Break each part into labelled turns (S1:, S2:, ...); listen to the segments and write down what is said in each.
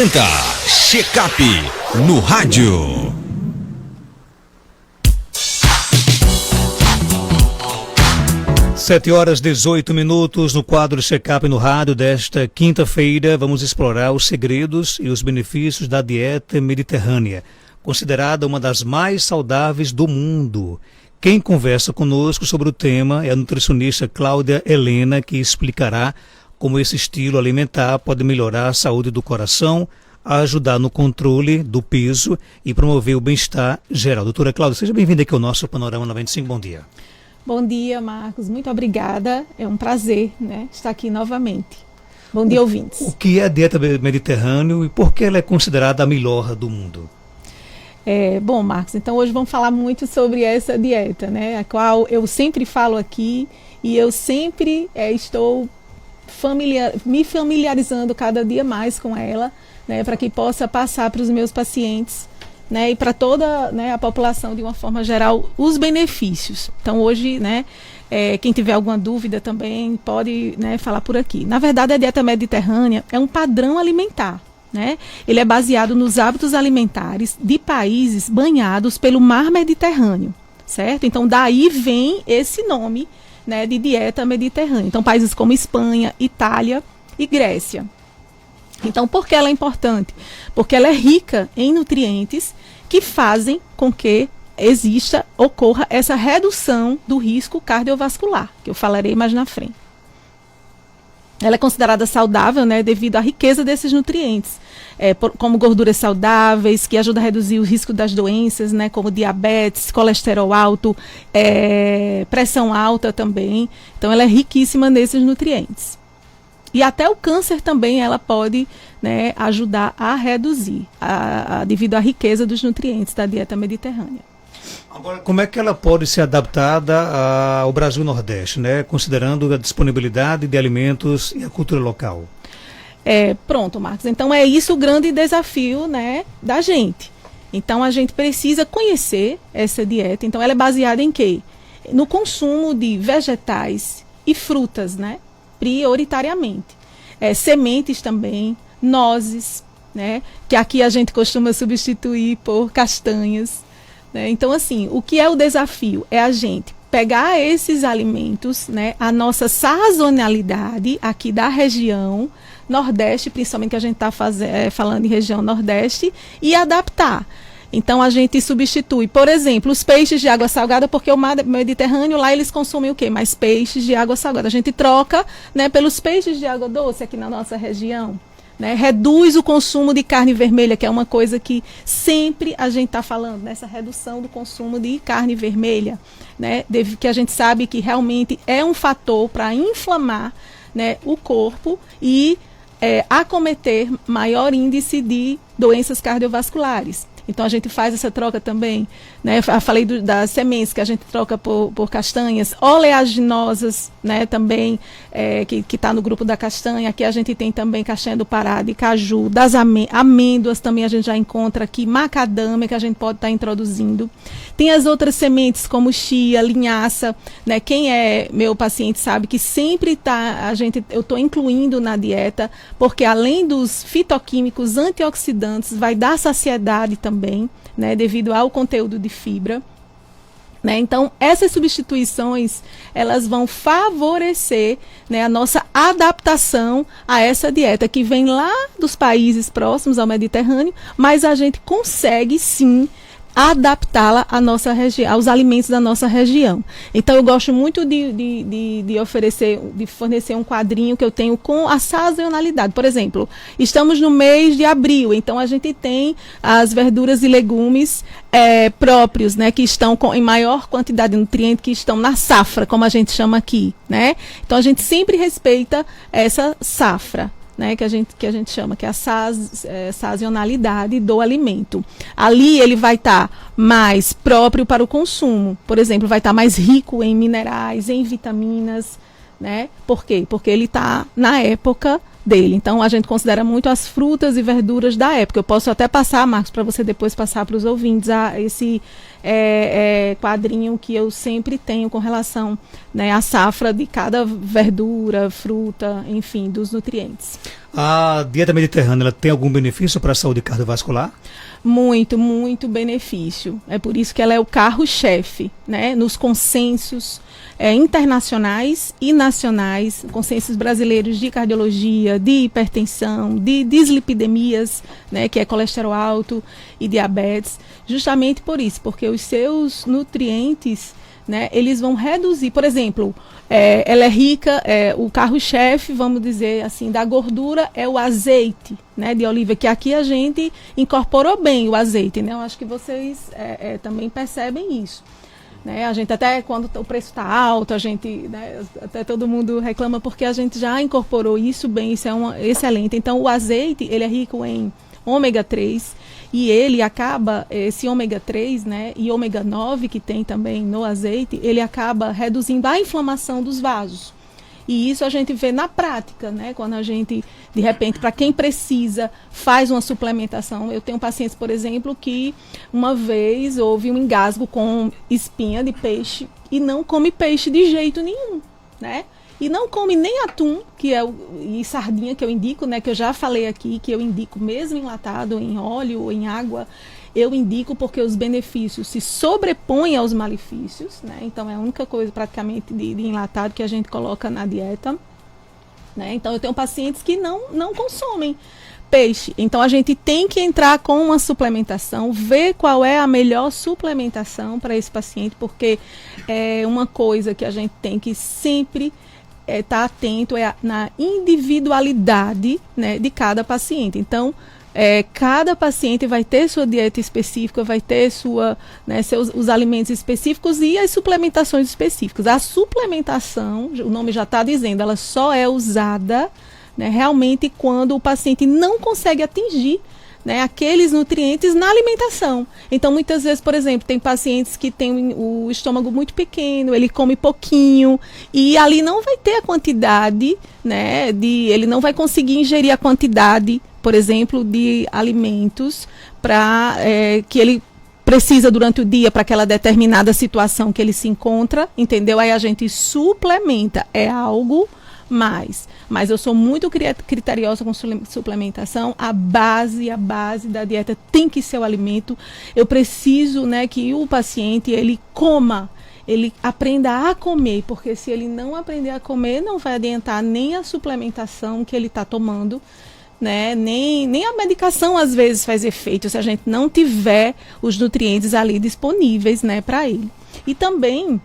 S1: apresenta Checkup no rádio.
S2: Sete horas 18 minutos no quadro Checkup no rádio desta quinta-feira. Vamos explorar os segredos e os benefícios da dieta mediterrânea, considerada uma das mais saudáveis do mundo. Quem conversa conosco sobre o tema é a nutricionista Cláudia Helena, que explicará como esse estilo alimentar pode melhorar a saúde do coração, ajudar no controle do peso e promover o bem-estar geral. Doutora Cláudia, seja bem-vinda aqui ao nosso Panorama 95. Bom dia.
S3: Bom dia, Marcos. Muito obrigada. É um prazer, estar aqui novamente. Bom dia, ouvintes.
S2: O que é a dieta mediterrânea e por que ela é considerada a melhor do mundo?
S3: Bom, Marcos, então hoje vamos falar muito sobre essa dieta, a qual eu sempre falo aqui e eu sempre estou me familiarizando cada dia mais com ela, para que possa passar para os meus pacientes, e para toda a população de uma forma geral os benefícios. Então hoje, quem tiver alguma dúvida também pode falar por aqui. Na verdade, a dieta mediterrânea é um padrão alimentar. Ele é baseado nos hábitos alimentares de países banhados pelo mar Mediterrâneo, certo? Então daí vem esse nome, de dieta mediterrânea. Então países como Espanha, Itália e Grécia. Então por que ela é importante? Porque ela é rica em nutrientes que fazem com que ocorra essa redução do risco cardiovascular, que eu falarei mais na frente. Ela é considerada saudável, devido à riqueza desses nutrientes, como gorduras saudáveis, que ajudam a reduzir o risco das doenças, como diabetes, colesterol alto, pressão alta também. Então, ela é riquíssima nesses nutrientes. E até o câncer também ela pode ajudar a reduzir, devido à riqueza dos nutrientes da dieta mediterrânea.
S2: Agora, como é que ela pode ser adaptada ao Brasil Nordeste, considerando a disponibilidade de alimentos e a cultura local?
S3: Pronto, Marcos. Então é isso o grande desafio, da gente. Então a gente precisa conhecer essa dieta. Então ela é baseada em quê? No consumo de vegetais e frutas, prioritariamente. Sementes também, nozes, que aqui a gente costuma substituir por castanhas. Então, assim, o que é o desafio? É a gente pegar esses alimentos, a nossa sazonalidade aqui da região Nordeste, principalmente que a gente está falando em região Nordeste, e adaptar. Então, a gente substitui, por exemplo, os peixes de água salgada, porque o mar Mediterrâneo, lá eles consomem o quê? Mais peixes de água salgada. A gente troca pelos peixes de água doce aqui na nossa região. Reduz o consumo de carne vermelha, que é uma coisa que sempre a gente está falando, nessa redução do consumo de carne vermelha, que a gente sabe que realmente é um fator para inflamar o corpo e acometer maior índice de doenças cardiovasculares. Então a gente faz essa troca também, Eu falei das sementes que a gente troca por castanhas, oleaginosas, também, que está no grupo da castanha. Aqui a gente tem também castanha do Pará, de caju, das amêndoas também a gente já encontra aqui, macadâmia que a gente pode estar introduzindo. Tem as outras sementes como chia, linhaça, Quem é meu paciente sabe que sempre eu estou incluindo na dieta, porque além dos fitoquímicos antioxidantes, vai dar saciedade também, devido ao conteúdo de fibra. Então, essas substituições, elas vão favorecer a nossa adaptação a essa dieta que vem lá dos países próximos ao Mediterrâneo, mas a gente consegue sim adaptá-la à nossa região, aos alimentos da nossa região. Então eu gosto muito de fornecer um quadrinho que eu tenho com a sazonalidade. Por exemplo, estamos no mês de abril, então a gente tem as verduras e legumes próprios, que estão em maior quantidade de nutrientes, que estão na safra, como a gente chama aqui, Então a gente sempre respeita essa safra. Que a gente chama, que é a sazonalidade do alimento. Ali ele vai estar mais próprio para o consumo. Por exemplo, vai estar mais rico em minerais, em vitaminas, Por quê? Porque ele está na época dele. Então, a gente considera muito as frutas e verduras da época. Eu posso até passar, Marcos, para você depois passar para os ouvintes esse quadrinho que eu sempre tenho com relação à safra de cada verdura, fruta, enfim, dos nutrientes.
S2: A dieta mediterrânea ela tem algum benefício para a saúde cardiovascular?
S3: Muito, muito benefício. É por isso que ela é o carro-chefe, né, nos consensos internacionais e nacionais, consensos brasileiros de cardiologia, de hipertensão, de dislipidemias, né, que é colesterol alto e diabetes, justamente por isso, porque os seus nutrientes, né, eles vão reduzir, por exemplo, ela é rica, o carro-chefe, vamos dizer assim, da gordura é o azeite, né, de oliva, que aqui a gente incorporou bem o azeite, né, eu acho que vocês também percebem isso. Né, a gente até quando o preço está alto, a gente, né, até todo mundo reclama porque a gente já incorporou isso bem, isso é excelente. Então o azeite, ele é rico em ômega 3 e ele acaba, esse ômega 3, né, e ômega 9 que tem também no azeite, ele acaba reduzindo a inflamação dos vasos. E isso a gente vê na prática, né? Quando a gente, de repente, para quem precisa, faz uma suplementação. Eu tenho pacientes, por exemplo, que uma vez houve um engasgo com espinha de peixe e não come peixe de jeito nenhum, né? E não come nem atum, e sardinha, que eu indico, né? Que eu já falei aqui, que eu indico mesmo enlatado, em óleo ou em água. Eu indico porque os benefícios se sobrepõem aos malefícios, né? Então é a única coisa praticamente de enlatado que a gente coloca na dieta, né? Então eu tenho pacientes que não consomem peixe. Então a gente tem que entrar com uma suplementação, ver qual é a melhor suplementação para esse paciente, porque é uma coisa que a gente tem que sempre estar atento na individualidade, né, de cada paciente. Então cada paciente vai ter sua dieta específica, vai ter os alimentos específicos e as suplementações específicas. A suplementação, o nome já está dizendo, ela só é usada, né, realmente quando o paciente não consegue atingir, né, aqueles nutrientes na alimentação. Então, muitas vezes, por exemplo, tem pacientes que têm o estômago muito pequeno, ele come pouquinho e ali não vai ter a quantidade, né, ele não vai conseguir ingerir a quantidade, por exemplo, de alimentos que ele precisa durante o dia para aquela determinada situação que ele se encontra, entendeu? Aí a gente suplementa, é algo mais. Mas eu sou muito criteriosa com suplementação. A base da dieta tem que ser o alimento. Eu preciso, né, que o paciente, ele coma, ele aprenda a comer, porque se ele não aprender a comer, não vai adiantar nem a suplementação que ele está tomando, né? Nem a medicação às vezes faz efeito se a gente não tiver os nutrientes ali disponíveis, né, para ele. E também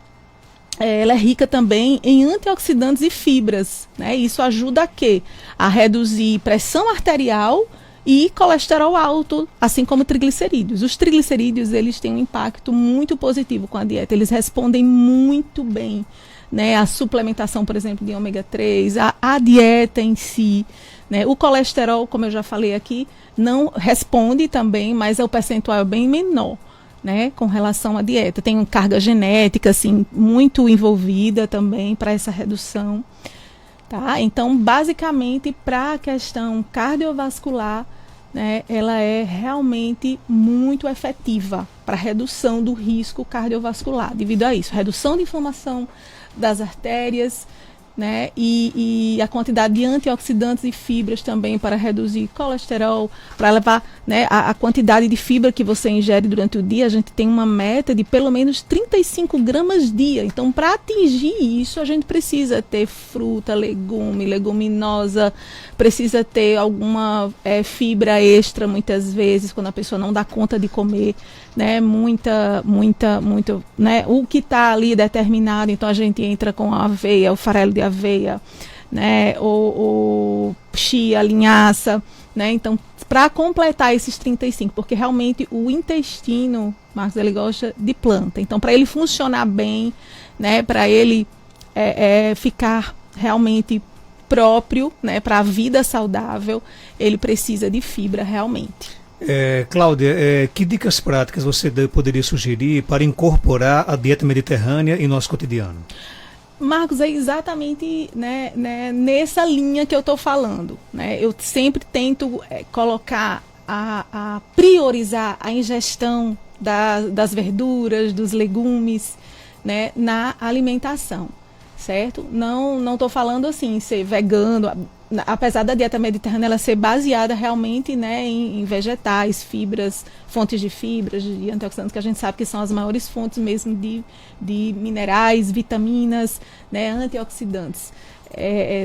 S3: ela é rica também em antioxidantes e fibras, né? Isso ajuda a quê? A reduzir pressão arterial e colesterol alto, assim como triglicerídeos. Os triglicerídeos, eles têm um impacto muito positivo com a dieta, eles respondem muito bem, né? A suplementação, por exemplo, de ômega 3, a dieta em si, né? O colesterol, como eu já falei aqui, não responde também, mas o percentual é bem menor, né, com relação à dieta. Tem uma carga genética assim, muito envolvida também para essa redução. Tá? Então, basicamente, para a questão cardiovascular, né, ela é realmente muito efetiva para a redução do risco cardiovascular, devido a isso. Redução de inflamação das artérias, né, e a quantidade de antioxidantes e fibras também para reduzir colesterol, para levar, né, a quantidade de fibra que você ingere durante o dia. A gente tem uma meta de pelo menos 35 gramas dia. Então, para atingir isso, a gente precisa ter fruta, legume, leguminosa, precisa ter alguma fibra extra, muitas vezes, quando a pessoa não dá conta de comer, né, muito, né, o que está ali determinado. Então, a gente entra com a aveia, o farelo de aveia, né, o chia, linhaça, né? Então, para completar esses 35, porque realmente o intestino, Marcos, ele gosta de planta. Então, para ele funcionar bem, né, para ele ficar realmente próprio, né, para a vida saudável, ele precisa de fibra realmente.
S2: Cláudia, que dicas práticas você poderia sugerir para incorporar a dieta mediterrânea em nosso cotidiano?
S3: Marcos, é exatamente, né, nessa linha que eu estou falando, né? Eu sempre tento colocar, priorizar a ingestão das verduras, dos legumes, né, na alimentação, certo? Não estou falando assim, ser vegano, apesar da dieta mediterrânea ela ser baseada realmente, né, em vegetais, fibras, fontes de fibras, de antioxidantes, que a gente sabe que são as maiores fontes mesmo de minerais, vitaminas, né, antioxidantes.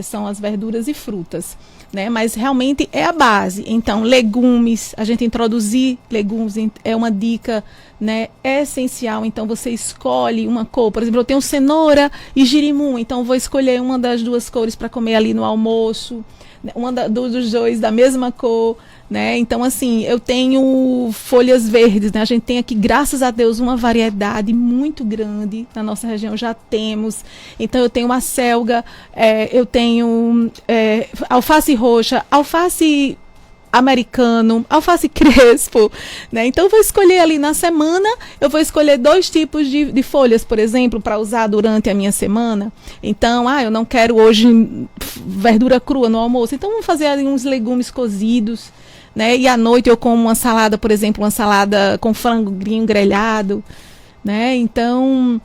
S3: São as verduras e frutas, né? Mas realmente é a base. Então, legumes, a gente introduzir legumes é uma dica, né, essencial. Então, você escolhe uma cor. Por exemplo, eu tenho cenoura e girimum, então vou escolher uma das duas cores para comer ali no almoço, dos dois da mesma cor, né? Então, assim, eu tenho folhas verdes, né? A gente tem aqui, graças a Deus, uma variedade muito grande na nossa região, já temos. Então, eu tenho acelga, eu tenho alface roxa, alface americano, alface crespo, né? Então eu vou escolher ali na semana, eu vou escolher 2 tipos de folhas, por exemplo, para usar durante a minha semana. Então, eu não quero hoje verdura crua no almoço, então vamos fazer ali uns legumes cozidos, né? E à noite eu como uma salada, por exemplo, uma salada com frango grelhado, né? Então,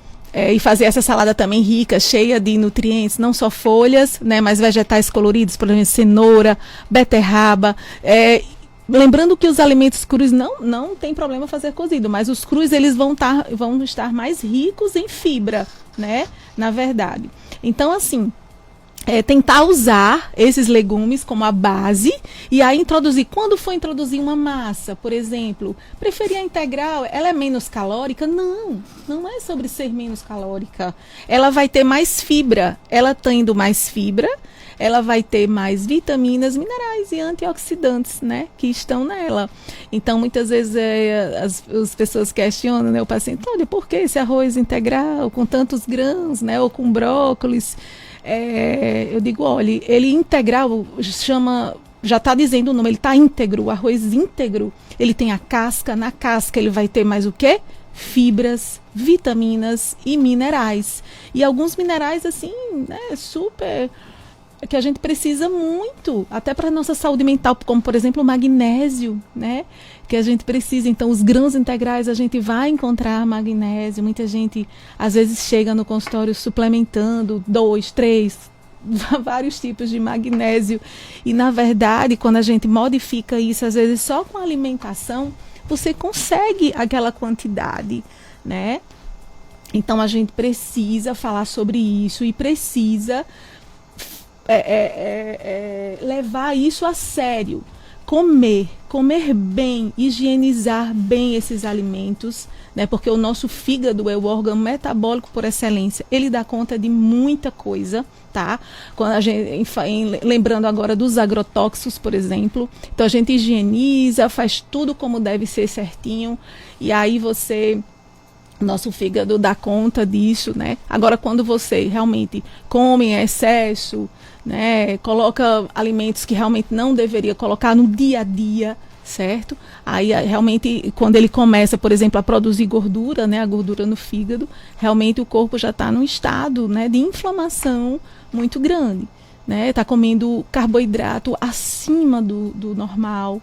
S3: e fazer essa salada também rica, cheia de nutrientes, não só folhas, né, mas vegetais coloridos, por exemplo, cenoura, beterraba. Lembrando que os alimentos crus não tem problema fazer cozido, mas os crus eles vão estar mais ricos em fibra, né, na verdade. Então, assim, tentar usar esses legumes como a base e aí introduzir. Quando for introduzir uma massa, por exemplo, preferir a integral, ela é menos calórica? Não é sobre ser menos calórica. Ela vai ter mais fibra. Ela tendo mais fibra, ela vai ter mais vitaminas, minerais e antioxidantes, né, que estão nela. Então, muitas vezes as pessoas questionam, né, o paciente, olha, por que esse arroz integral com tantos grãos, né, ou com brócolis? Eu digo, olha, ele integral já está dizendo o nome, ele está íntegro, o arroz íntegro, ele tem a casca, na casca ele vai ter mais o quê? Fibras, vitaminas e minerais. E alguns minerais, assim, né, super, que a gente precisa muito, até para a nossa saúde mental, como, por exemplo, o magnésio, né, que a gente precisa. Então, os grãos integrais, a gente vai encontrar magnésio. Muita gente, às vezes, chega no consultório suplementando 2, 3, vários tipos de magnésio. E, na verdade, quando a gente modifica isso, às vezes, só com a alimentação, você consegue aquela quantidade, né? Então, a gente precisa falar sobre isso e precisa levar isso a sério. Comer bem, higienizar bem esses alimentos, né? Porque o nosso fígado é o órgão metabólico por excelência, ele dá conta de muita coisa, tá? Quando a gente, lembrando agora dos agrotóxicos, por exemplo, então a gente higieniza, faz tudo como deve ser certinho, e aí nosso fígado dá conta disso, né? Agora, quando você realmente come em excesso, né, coloca alimentos que realmente não deveria colocar no dia a dia, certo? Aí, realmente, quando ele começa, por exemplo, a produzir gordura, né, a gordura no fígado, realmente o corpo já está num estado, né, de inflamação muito grande, né? Está comendo carboidrato acima do normal.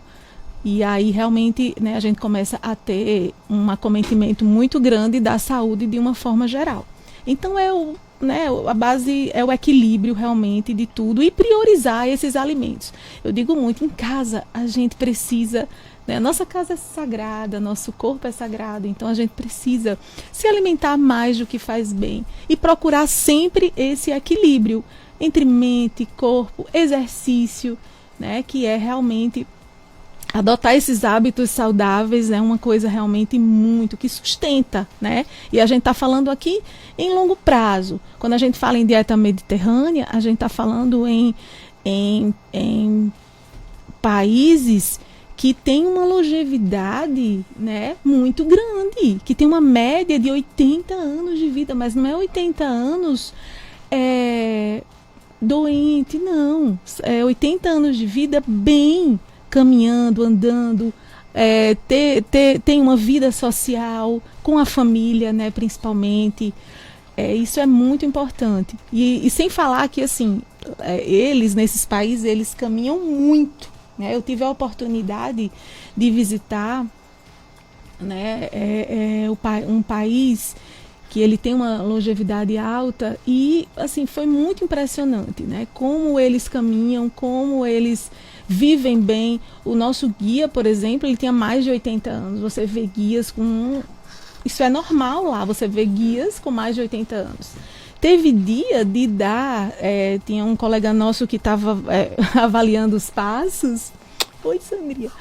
S3: E aí, realmente, né, a gente começa a ter um acometimento muito grande da saúde de uma forma geral. Então, a base é o equilíbrio realmente de tudo e priorizar esses alimentos. Eu digo muito, em casa a gente precisa, né, nossa casa é sagrada, nosso corpo é sagrado, então a gente precisa se alimentar mais do que faz bem e procurar sempre esse equilíbrio entre mente, corpo, exercício, né, que é realmente adotar esses hábitos saudáveis. É uma coisa realmente muito que sustenta, né? E a gente está falando aqui em longo prazo. Quando a gente fala em dieta mediterrânea, a gente está falando em países que têm uma longevidade, né, muito grande, que tem uma média de 80 anos de vida, mas não é 80 anos doente, não. É 80 anos de vida bem, caminhando, andando, tem uma vida social com a família, né, principalmente. Isso é muito importante. E sem falar que, assim, eles, nesses países, eles caminham muito, né? Eu tive a oportunidade de visitar, né, um país que ele tem uma longevidade alta e, assim, foi muito impressionante, né? Como eles caminham, como eles vivem bem. O nosso guia, por exemplo, ele tinha mais de 80 anos. Você vê guias com... Isso é normal lá, você vê guias com mais de 80 anos. Teve dia de dar... tinha um colega nosso que estava avaliando os passos. Oi, Sandria.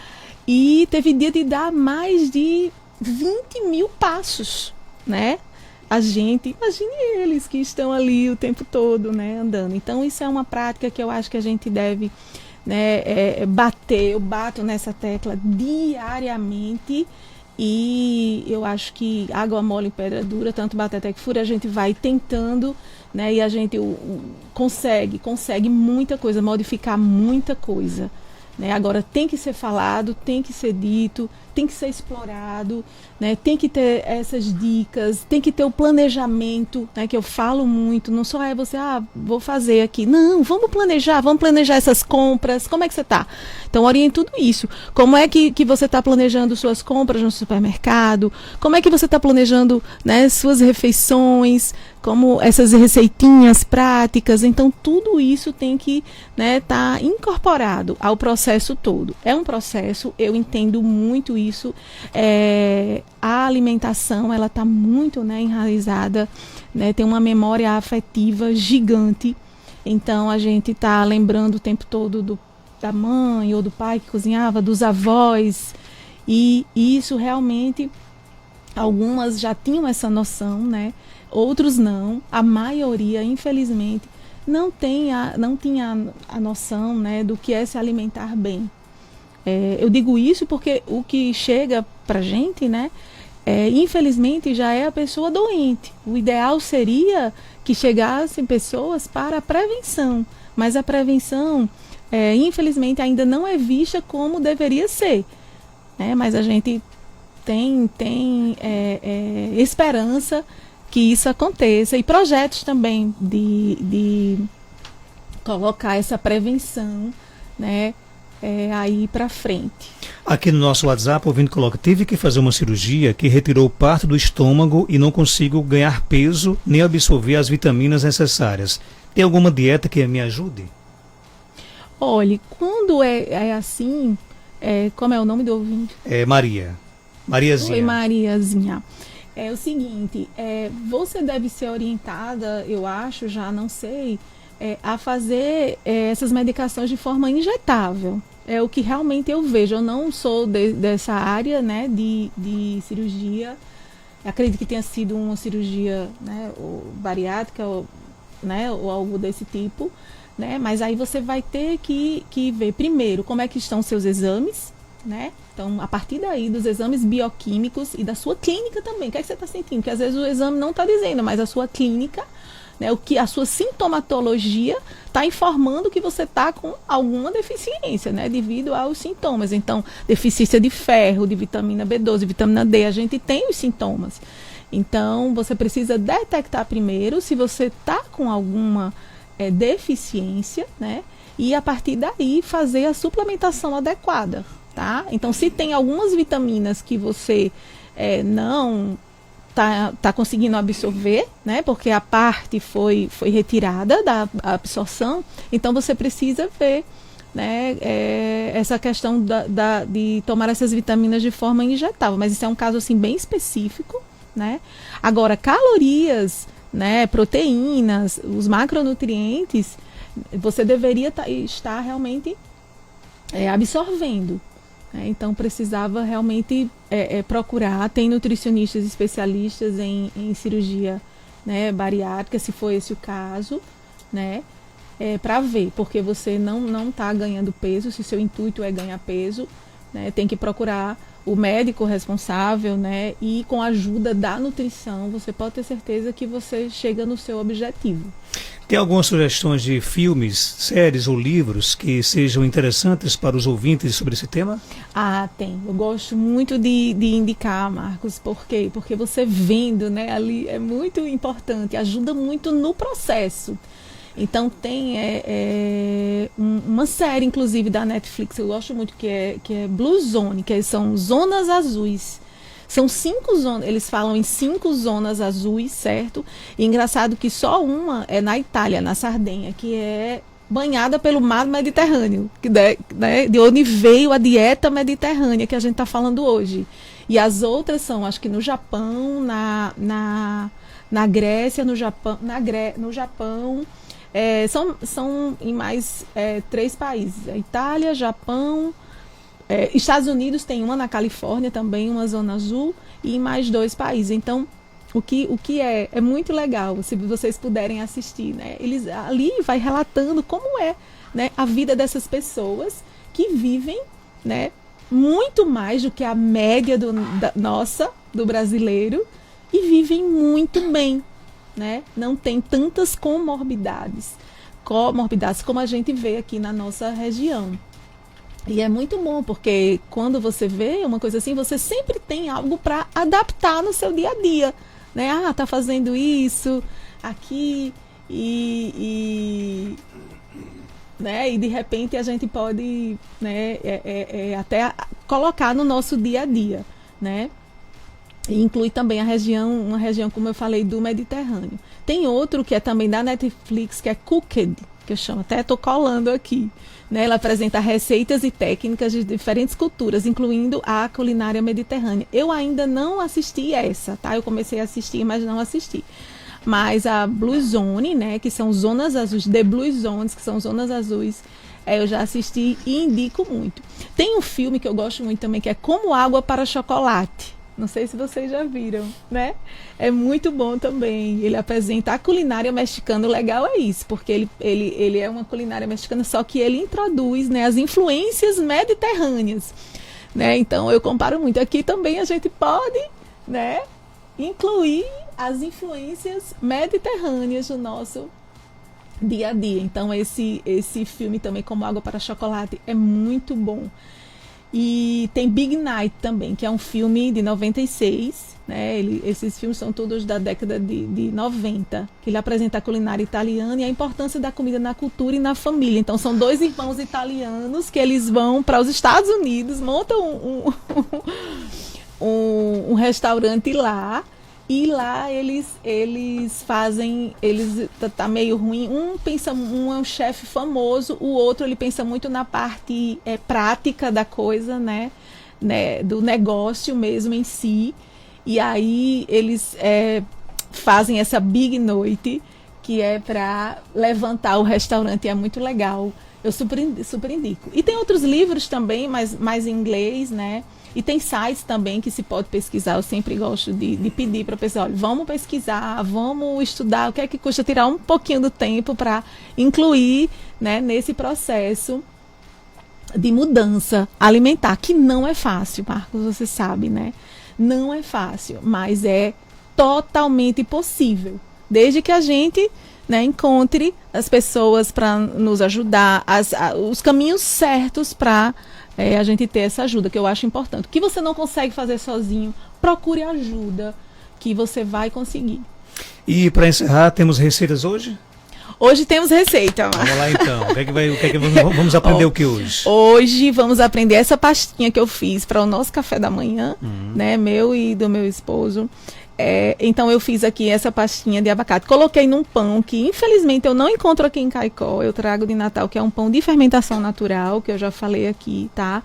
S3: E teve dia de dar mais de 20 mil passos, né? A gente, imagine eles que estão ali o tempo todo, né, andando. Então, isso é uma prática que eu acho que a gente deve, né, bater. Eu bato nessa tecla diariamente e eu acho que água mole em pedra dura, tanto bate até que fura, a gente vai tentando, né, e a gente consegue muita coisa, modificar muita coisa. Né? Agora, tem que ser falado, tem que ser dito, tem que ser explorado, né? Tem que ter essas dicas, tem que ter o planejamento, né? Que eu falo muito, não só é você, vou fazer aqui. Não, vamos planejar essas compras, como é que você está? Então, oriente tudo isso. Como é que você está planejando suas compras no supermercado? Como é que você está planejando, né, suas refeições? Como essas receitinhas práticas? Então, tudo isso tem que, né, tá incorporado ao processo todo. É um processo, eu entendo muito isso. A alimentação, ela está muito, né, enraizada, né, tem uma memória afetiva gigante. Então, a gente está lembrando o tempo todo da mãe ou do pai que cozinhava, dos avós. E isso realmente, algumas já tinham essa noção, né? Outros não. A maioria, infelizmente, não tinha a noção, né, do que é se alimentar bem. Eu digo isso porque o que chega pra gente, né, infelizmente já é a pessoa doente. O ideal seria que chegassem pessoas para a prevenção, mas a prevenção, infelizmente, ainda não é vista como deveria ser, né? Mas a gente tem esperança que isso aconteça e projetos também de colocar essa prevenção, né, aí para frente.
S2: Aqui no nosso WhatsApp, o ouvinte coloca: tive que fazer uma cirurgia que retirou parte do estômago e não consigo ganhar peso nem absorver as vitaminas necessárias. Tem alguma dieta que me ajude?
S3: Olhe, quando é assim, como é o nome do ouvinte?
S2: Mariazinha.
S3: Oi, Mariazinha. É o seguinte, você deve ser orientada, eu acho, já não sei, a fazer essas medicações de forma injetável. É o que realmente eu vejo. Eu não sou dessa área, né, de cirurgia. Eu acredito que tenha sido uma cirurgia, né, bariátrica, né, ou algo desse tipo, né? Mas aí você vai ter que ver primeiro como é que estão seus exames, né? Então, a partir daí, dos exames bioquímicos e da sua clínica também. O que é que você está sentindo? Porque às vezes o exame não está dizendo, mas a sua clínica, né, a sua sintomatologia está informando que você está com alguma deficiência, né, devido aos sintomas. Então, deficiência de ferro, de vitamina B12, vitamina D, a gente tem os sintomas. Então, você precisa detectar primeiro se você está com alguma deficiência, né, e a partir daí fazer a suplementação adequada. Tá? Então, se tem algumas vitaminas que você não tá conseguindo absorver, né? Porque a parte foi retirada da absorção, então você precisa ver, né, essa questão de tomar essas vitaminas de forma injetável. Mas isso é um caso assim, bem específico, né? Agora, calorias, né, proteínas, os macronutrientes, você deveria estar realmente absorvendo. Então, precisava realmente procurar. Tem nutricionistas especialistas em cirurgia, né, bariátrica, se for esse o caso, né, para ver, porque você não está ganhando peso. Se seu intuito é ganhar peso, né, tem que procurar o médico responsável, né, e com a ajuda da nutrição, você pode ter certeza que você chega no seu objetivo.
S2: Tem algumas sugestões de filmes, séries ou livros que sejam interessantes para os ouvintes sobre esse tema?
S3: Tem. Eu gosto muito de indicar, Marcos. Por quê? Porque você vendo, né, ali é muito importante, ajuda muito no processo. Então tem uma série, inclusive, da Netflix, eu gosto muito, que é Blue Zone, que são zonas azuis. São 5 zonas, eles falam em 5 zonas azuis, certo? E engraçado que só uma é na Itália, na Sardenha, que é banhada pelo mar Mediterrâneo, né, de onde veio a dieta mediterrânea que a gente está falando hoje. E as outras são, acho que no Japão, na Grécia, no Japão, no Japão, são em mais 3 países, a Itália, Japão, Estados Unidos tem uma na Califórnia também, uma zona azul, e em mais 2 países. Então, o que é muito legal, se vocês puderem assistir, né? Eles ali vai relatando como é, né, a vida dessas pessoas que vivem, né, muito mais do que a média do brasileiro, e vivem muito bem, né? Não tem tantas comorbidades como a gente vê aqui na nossa região. E é muito bom, porque quando você vê uma coisa assim, você sempre tem algo para adaptar no seu dia a dia, né? Tá fazendo isso aqui né? E de repente a gente pode, né, até colocar no nosso dia a dia, né? E inclui também uma região, como eu falei, do Mediterrâneo. Tem outro que é também da Netflix, que é Cooked, que eu chamo, até estou colando aqui, né? Ela apresenta receitas e técnicas de diferentes culturas, incluindo a culinária mediterrânea. Eu ainda não assisti essa, tá? Eu comecei a assistir, mas não assisti. Mas a Blue Zone, né, que são zonas azuis, The Blue Zones, que são zonas azuis, eu já assisti e indico muito. Tem um filme que eu gosto muito também, que é Como Água para Chocolate. Não sei se vocês já viram, né? É muito bom também. Ele apresenta a culinária mexicana. O legal é isso, porque ele é uma culinária mexicana, só que ele introduz, né, as influências mediterrâneas, né? Então, eu comparo muito. Aqui também a gente pode, né, incluir as influências mediterrâneas no nosso dia a dia. Então, esse filme também, Como Água para Chocolate, é muito bom. E tem Big Night também, que é um filme de 96, né? Esses filmes são todos da década de 90, que ele apresenta a culinária italiana e a importância da comida na cultura e na família. Então, são 2 irmãos italianos que eles vão para os Estados Unidos, montam um restaurante lá, e lá eles fazem, tá meio ruim, um é um chefe famoso, o outro ele pensa muito na parte prática da coisa, né, do negócio mesmo em si, e aí eles fazem essa big noite, que é para levantar o restaurante, é muito legal, eu super indico. E tem outros livros também, mais em inglês, né? E tem sites também que se pode pesquisar. Eu sempre gosto de pedir para a pessoa, olha, vamos pesquisar, vamos estudar, o que é que custa tirar um pouquinho do tempo para incluir, né, nesse processo de mudança alimentar, que não é fácil, Marcos, você sabe, né? Não é fácil, mas é totalmente possível, desde que a gente, né, encontre as pessoas para nos ajudar, os caminhos certos para a gente ter essa ajuda, que eu acho importante. O que você não consegue fazer sozinho, procure ajuda, que você vai conseguir.
S2: E para encerrar, temos receitas hoje?
S3: Hoje temos receita.
S2: Vamos lá então. Vamos aprender o que hoje?
S3: Hoje vamos aprender essa pastinha que eu fiz para o nosso café da manhã, né, meu e do meu esposo. Então eu fiz aqui essa pastinha de abacate, coloquei num pão que infelizmente eu não encontro aqui em Caicó, eu trago de Natal, que é um pão de fermentação natural, que eu já falei aqui, tá?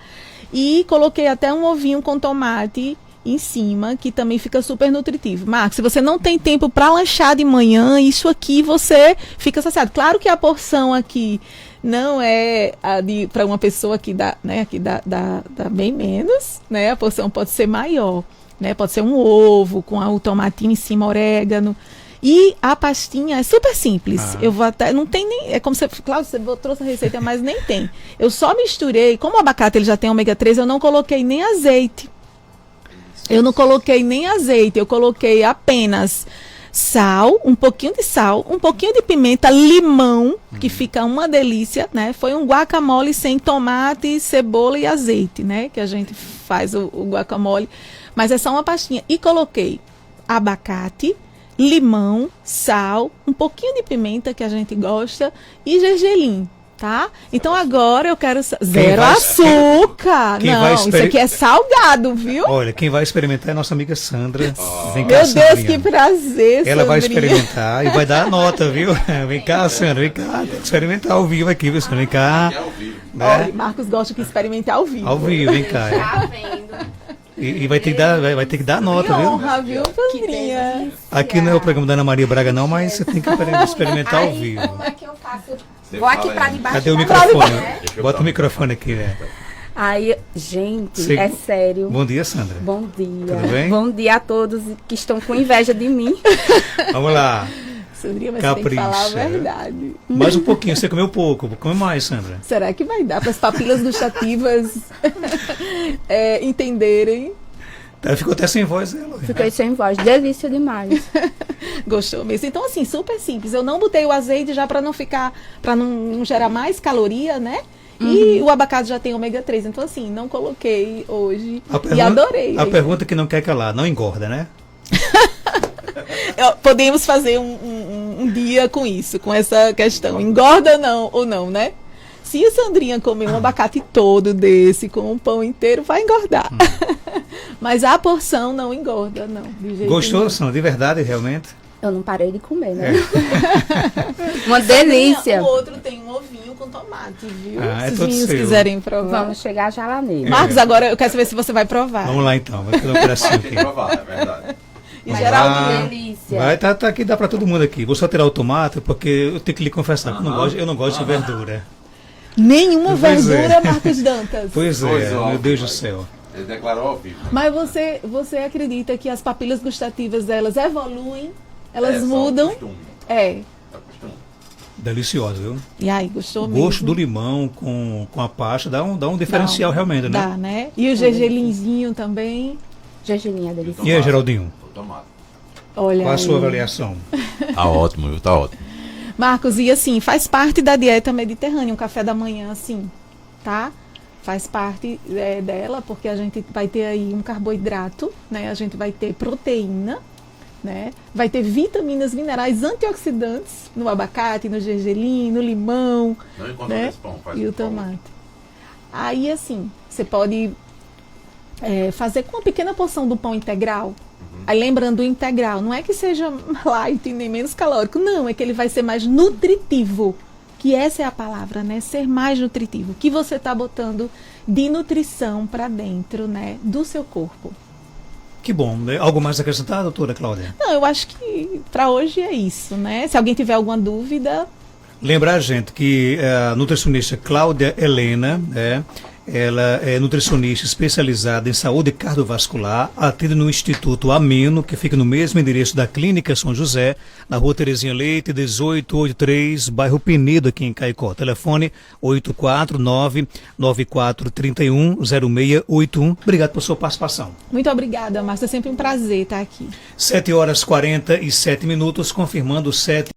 S3: E coloquei até um ovinho com tomate em cima, que também fica super nutritivo. Marcos, se você não tem tempo para lanchar de manhã, isso aqui você fica saciado. Claro que a porção aqui não é para uma pessoa que dá, né, aqui dá bem menos, né? A porção pode ser maior. Né, pode ser um ovo com o tomatinho em cima, orégano. E a pastinha é super simples. Eu vou até, não tem nem, é como você, Cláudio, você trouxe a receita, mas nem tem. Eu só misturei, como o abacate ele já tem ômega 3, eu não coloquei nem azeite. Eu coloquei apenas sal, um pouquinho de pimenta, limão, que fica uma delícia, né? Foi um guacamole sem tomate, cebola e azeite, né? Que a gente faz o guacamole. Mas é só uma pastinha. E coloquei abacate, limão, sal, um pouquinho de pimenta que a gente gosta e gergelim. Tá? Então agora eu quero zero
S2: vai-
S3: açúcar.
S2: quem
S3: Não,
S2: vai
S3: isso
S2: exper-
S3: aqui é salgado, viu?
S2: Olha, quem vai experimentar é a nossa amiga Sandra. Vem cá,
S3: Meu Deus,
S2: Sandrinha.
S3: que prazer,
S2: Ela vai
S3: Sandrinha.
S2: experimentar e vai dar a nota, viu? Vem cá, Sandra, vem cá. Tem que experimentar ao vivo aqui, viu, Sandra? Vem cá.
S3: Olha,
S2: Né?
S3: Marcos gosta que experimentar ao vivo.
S2: Ao vivo, vem cá. é.
S4: Tá vendo?
S2: E vai ter que dar, vai ter que dar a
S3: Que
S2: nota, viu?
S3: honra, viu, Sandrinha?
S2: Aqui não é o programa da Ana Maria Braga, não, mas você tem que experimentar ao
S4: Aí,
S2: vivo.
S4: como é que eu faço? Vou aqui pra debaixo
S2: Cadê o
S4: da
S2: microfone?
S4: mesa.
S2: Bota o microfone aqui, né?
S4: Aí, gente,
S2: Sim.
S4: é sério.
S2: Bom dia, Sandra.
S4: Bom dia.
S2: Tudo bem?
S4: Bom dia a todos que estão com inveja de mim.
S2: Vamos lá.
S3: Sandrinha, mas você tem que falar a
S2: Capricha.
S3: verdade.
S2: Mais um pouquinho, você comeu pouco. Come mais, Sandra.
S3: Será que vai dar para as papilas gustativas entenderem?
S2: Ela ficou até sem voz, ela.
S4: Fiquei sem voz. Delícia demais.
S3: Gostou mesmo? Então, assim, super simples. Eu não botei o azeite já para não ficar, para não gerar mais caloria, né? E o abacate já tem ômega 3. Então, assim, não coloquei hoje. E adorei.
S2: A pergunta que não quer calar, não engorda, né?
S3: Podemos fazer um dia com isso, com essa questão. Engorda não, ou não, né? Se a Sandrinha comer um abacate todo desse com um pão inteiro, vai engordar. Mas a porção não engorda, não. De jeito
S2: Gostou,
S3: nenhum.
S2: Sandra? De verdade, realmente?
S4: Eu não parei de comer, né?
S2: É.
S4: Uma delícia.
S3: O outro tem um ovinho com tomate, viu?
S2: Ah, é
S3: Se os
S2: todo
S3: meninos
S2: seu.
S3: quiserem provar.
S4: Vamos chegar já lá nele.
S3: Marcos, agora eu quero saber se você vai provar.
S2: Vamos lá então, vai ter um pedacinho aqui.
S5: provar, é verdade.
S3: E
S2: Vamos
S3: Geraldo,
S2: lá.
S4: Delícia.
S2: Vai, tá aqui, dá pra todo mundo aqui. Vou só tirar o tomate, porque eu tenho que lhe confessar que eu não gosto de verdura.
S3: nenhuma
S2: Pois é.
S3: verdura, Marcos Dantas.
S2: Pois é,
S5: Pois ó,
S2: meu Deus do
S5: vai.
S2: céu.
S5: Ele declarou ao vivo.
S3: Mas você acredita que as papilas gustativas delas evoluem? Elas
S5: É, só
S3: mudam?
S5: costume,
S3: É.
S5: é costume.
S2: Delicioso, viu?
S3: E aí, gostou
S2: O
S3: mesmo?
S2: gosto do limão com a pasta dá um diferencial realmente, né?
S3: Dá, né? E o gergelinzinho também.
S4: Gergelinha delícia.
S2: E aí, Geraldinho?
S5: O tomate.
S3: Olha
S2: Qual a
S3: aí.
S2: sua avaliação?
S5: Tá ótimo, viu? Tá ótimo.
S3: Marcos, e assim, faz parte da dieta mediterrânea, um café da manhã assim, tá? Faz parte dela, porque a gente vai ter aí um carboidrato, né? A gente vai ter proteína, né? Vai ter vitaminas, minerais, antioxidantes no abacate, no gergelim, no limão,
S5: Não encontra
S3: né?
S5: esse pão, faz
S3: E o
S5: com pão.
S3: tomate. Aí, assim, você pode fazer com uma pequena porção do pão integral. Aí, lembrando, o integral não é que seja light nem menos calórico, não, é que ele vai ser mais nutritivo. Que essa é a palavra, né? Ser mais nutritivo. O que você está botando de nutrição para dentro, né? Do seu corpo.
S2: Que bom. Algo mais a acrescentar, doutora Cláudia?
S3: Não, eu acho que para hoje é isso, né? Se alguém tiver alguma dúvida,
S2: Lembrar, gente, que a nutricionista Cláudia Helena, ela é nutricionista especializada em saúde cardiovascular, atende no Instituto Ameno, que fica no mesmo endereço da Clínica São José, na Rua Terezinha Leite, 1883, bairro Penedo, aqui em Caicó. Telefone 849-9431-0681. Obrigado por sua participação.
S3: muito obrigada, Márcia. É sempre um prazer estar aqui.
S2: 7h47, confirmando 7